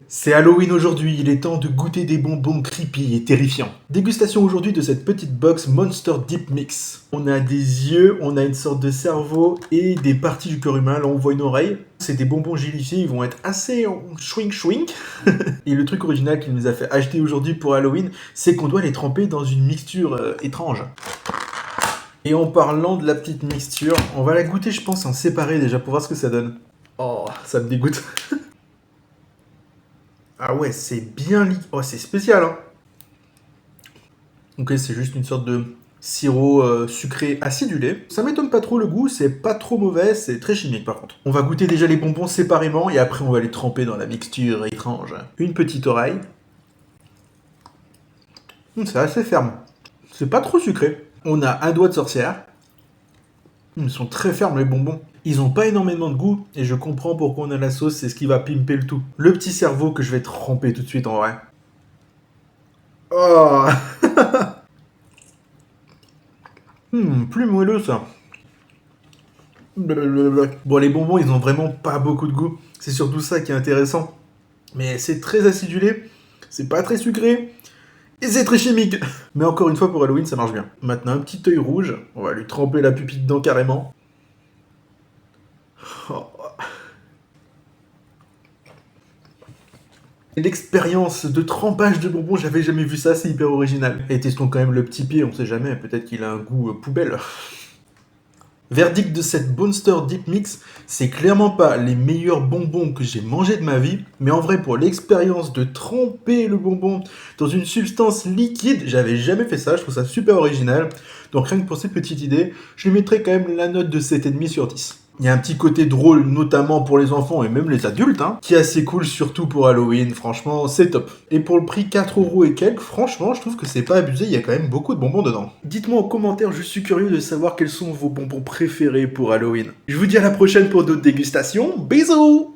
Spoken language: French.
C'est Halloween aujourd'hui, il est temps de goûter des bonbons creepy et terrifiants. Dégustation aujourd'hui de cette petite box Monster Deep Mix. On a des yeux, on a une sorte de cerveau et des parties du corps humain, là on voit une oreille. C'est des bonbons gélifiés, ils vont être assez chouing chouing. Et le truc original qu'il nous a fait acheter aujourd'hui pour Halloween, c'est qu'on doit les tremper dans une mixture étrange. Et en parlant de la petite mixture, on va la goûter je pense en séparé déjà pour voir ce que ça donne. Oh, ça me dégoûte. Ah ouais, c'est bien Oh, c'est spécial, hein. Ok, c'est juste une sorte de sirop sucré acidulé. Ça m'étonne pas trop le goût, c'est pas trop mauvais, c'est très chimique par contre. On va goûter déjà les bonbons séparément et après on va les tremper dans la mixture étrange. Une petite oreille. C'est assez ferme. C'est pas trop sucré. On a un doigt de sorcière. Ils sont très fermes les bonbons. Ils ont pas énormément de goût et je comprends pourquoi on a la sauce, c'est ce qui va pimper le tout. Le petit cerveau que je vais tremper tout de suite en vrai. Oh. Plus moelleux ça. Bon, les bonbons, ils ont vraiment pas beaucoup de goût. C'est surtout ça qui est intéressant. Mais c'est très acidulé, c'est pas très sucré, et c'est très chimique. Mais encore une fois, pour Halloween, ça marche bien. Maintenant, un petit œil rouge, on va lui tremper la pupille dedans carrément. Oh. L'expérience de trempage de bonbons, j'avais jamais vu ça, c'est hyper original. Et testons quand même le petit pied, on sait jamais, peut-être qu'il a un goût poubelle. Verdict de cette Monster Deep Mix, c'est clairement pas les meilleurs bonbons que j'ai mangés de ma vie, mais en vrai pour l'expérience de tremper le bonbon dans une substance liquide, j'avais jamais fait ça, je trouve ça super original. Donc rien que pour cette petite idée, je lui mettrais quand même la note de 7,5 sur 10. Il y a un petit côté drôle, notamment pour les enfants et même les adultes, hein, qui est assez cool, surtout pour Halloween. Franchement, c'est top. Et pour le prix 4€ et quelques, franchement, je trouve que c'est pas abusé, il y a quand même beaucoup de bonbons dedans. Dites-moi en commentaire, je suis curieux de savoir quels sont vos bonbons préférés pour Halloween. Je vous dis à la prochaine pour d'autres dégustations. Bisous!